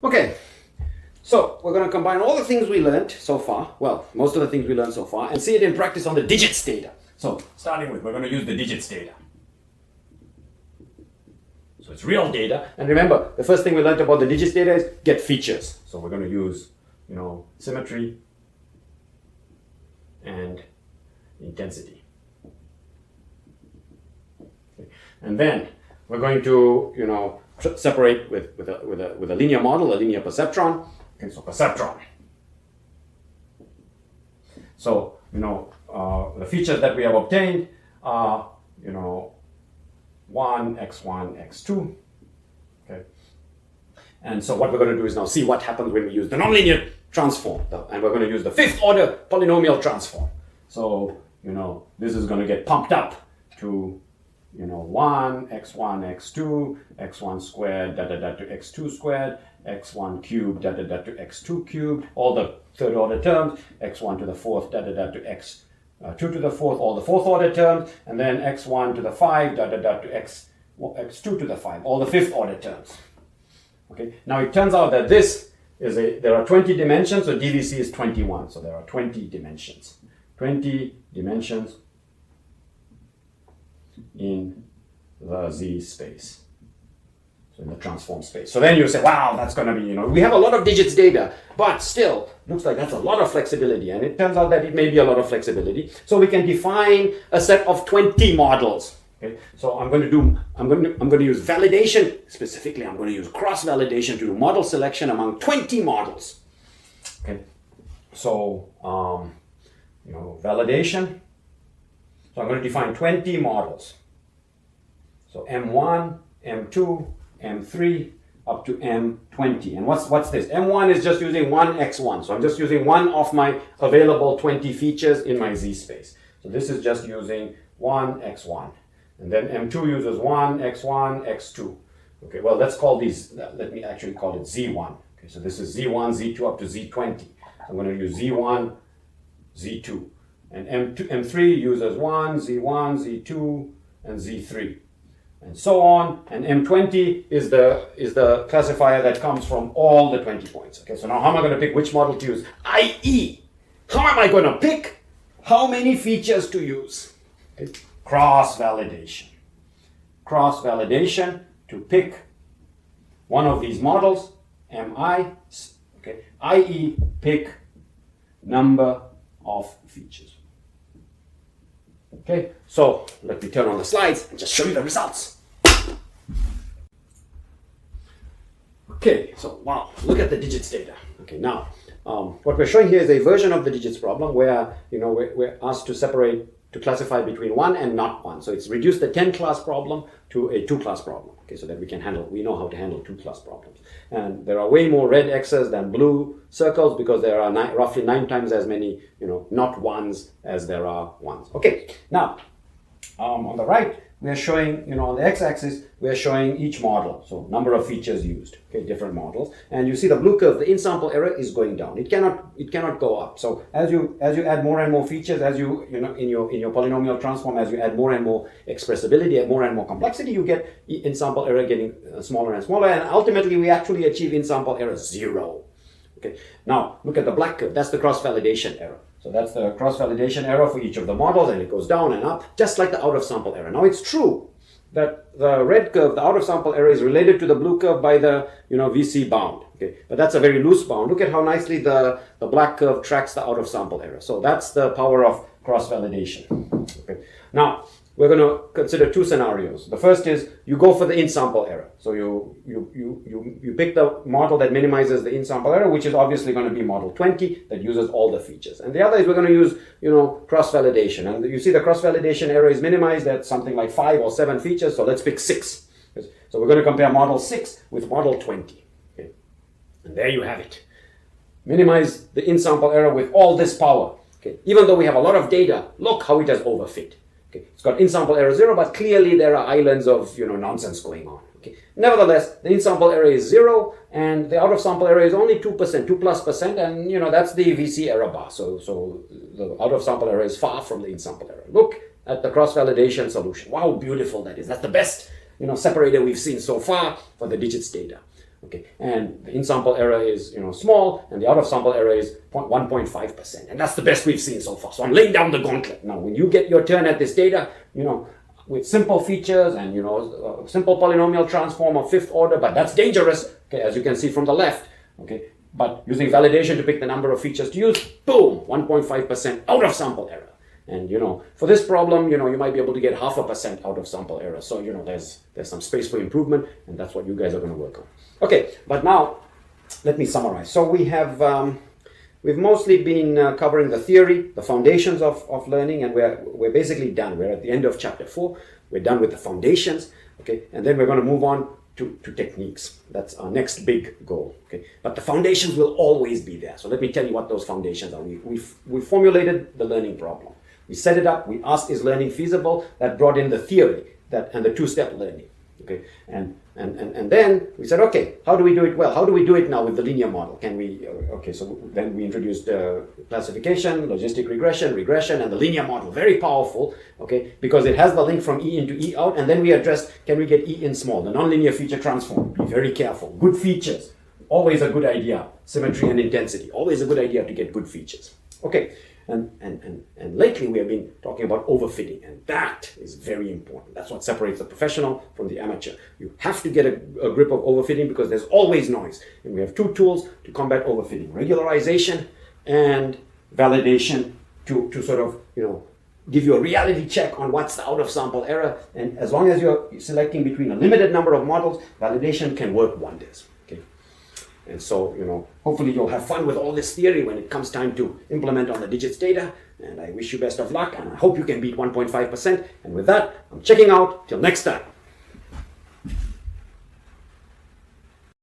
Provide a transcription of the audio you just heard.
Okay, so we're going to combine all the things we learned so far, well, most of the things we learned so far, and see it in practice on the digits data. So starting with, we're going to use the digits data. So it's real data, and remember, the first thing we learned about the digits data is get features. So we're going to use, symmetry and intensity. Okay. And then we're going to, separate with a linear model, a linear perceptron. Okay, so perceptron. So, the features that we have obtained are, 1, x1, x2. Okay. And so what we're going to do is now see what happens when we use the nonlinear transform. And we're going to use the fifth order polynomial transform. So, this is going to get pumped up to 1, x1, x2, x1 squared, to x2 squared, x1 cubed, to x2 cubed, all the third order terms, x1 to the fourth, to x2 to the fourth, all the fourth order terms, and then x1 to the 5, to x2 to the 5, all the fifth order terms. Okay, now it turns out that there are 20 dimensions, so DVC is 21, so there are 20 dimensions. 20 dimensions in the Z space, so in the transform space. So then you say, wow, that's going to be, we have a lot of digits data, but still, looks like that's a lot of flexibility. And it turns out that it may be a lot of flexibility. So we can define a set of 20 models. Okay, so I'm going to use validation. Specifically, I'm going to use cross-validation to do model selection among 20 models. Okay, so, validation. So I'm going to define 20 models. So M1, M2, M3, up to M20. And what's this? M1 is just using 1x1. So I'm just using one of my available 20 features in my Z space. So this is just using 1x1. And then M2 uses 1x1, x2. Okay, well, let's call these, let me actually call it Z1. Okay, so this is Z1, Z2 up to Z20. So I'm going to use Z1, Z2. And M3 uses 1, Z1, Z2, and Z3. And so on. And M20 is the classifier that comes from all the 20 points. Okay, so now how am I going to pick which model to use? i.e., how am I going to pick how many features to use? Okay. Cross-validation. Cross-validation to pick one of these models, mi, okay, i.e., pick number of features. Okay, so let me turn on the slides and just show you the results. Okay, so wow, look at the digits data. Okay, now what we're showing here is a version of the digits problem where we're asked to classify between 1 and not 1. So it's reduced the 10 class problem to a 2 class problem. Okay, so that we know how to handle 2 class problems. And there are way more red X's than blue circles because there are roughly 9 times as many, not ones as there are ones. Okay, now on the right, we are showing, on the x-axis, we are showing each model. So number of features used, okay, different models. And you see the blue curve, the in-sample error is going down. It cannot go up. So as you add more and more features, as in your polynomial transform, as you add more and more expressibility, add more and more complexity, you get in-sample error getting smaller and smaller. And ultimately, we actually achieve in-sample error 0. Okay. Now look at the black curve. That's the cross-validation error. So that's the cross-validation error for each of the models, and it goes down and up, just like the out-of-sample error. Now it's true that the red curve, the out-of-sample error, is related to the blue curve by the VC bound. Okay, but that's a very loose bound. Look at how nicely the black curve tracks the out-of-sample error. So that's the power of cross-validation. Okay. Now we're going to consider 2 scenarios. The first is you go for the in-sample error. So you pick the model that minimizes the in-sample error, which is obviously going to be model 20 that uses all the features. And the other is we're going to use cross-validation. And you see the cross-validation error is minimized at something like 5 or 7 features. So let's pick 6. So we're going to compare model 6 with model 20. Okay. And there you have it. Minimize the in-sample error with all this power. Okay. Even though we have a lot of data, look how it has overfit. Okay, it's got in-sample error 0, but clearly there are islands of nonsense going on. Okay, nevertheless, the in-sample error is 0, and the out-of-sample error is only 2%, 2+%, and that's the VC error bar. So the out-of-sample error is far from the in-sample error. Look at the cross-validation solution. Wow, beautiful that is. That's the best separator we've seen so far for the digits data. Okay, and the in-sample error is small, and the out-of-sample error is 1.5%, and that's the best we've seen so far. So I'm laying down the gauntlet. Now, when you get your turn at this data, with simple features and simple polynomial transform of fifth order, but that's dangerous. Okay, as you can see from the left. Okay, but using validation to pick the number of features to use, boom, 1.5% out-of-sample error. And for this problem, you might be able to get 0.5% out of sample error. So there's some space for improvement, and that's what you guys are going to work on. Okay, but now let me summarize. So we've mostly been covering the theory, the foundations of learning, and we're basically done. We're at the end of chapter 4. We're done with the foundations. Okay, and then we're going to move on to techniques. That's our next big goal. Okay, but the foundations will always be there. So let me tell you what those foundations are. We formulated the learning problem. We set it up, we asked, is learning feasible? That brought in the theory and the two-step learning. Okay, and then we said, okay, how do we do it well? How do we do it now with the linear model? Can we, so then we introduced classification, logistic regression, and the linear model, very powerful, okay, because it has the link from E into E out, and then we addressed, can we get E in small, the nonlinear feature transform? Be very careful. Good features, always a good idea. Symmetry and intensity, always a good idea to get good features. Okay. And lately we have been talking about overfitting, and that is very important. That's what separates the professional from the amateur. You have to get a grip of overfitting because there's always noise. And we have two tools to combat overfitting: regularization and validation to sort of, give you a reality check on what's the out-of-sample error. And as long as you're selecting between a limited number of models, validation can work wonders. And so, hopefully you'll have fun with all this theory when it comes time to implement on the digits data. And I wish you best of luck, and I hope you can beat 1.5%. And with that, I'm checking out. Till next time.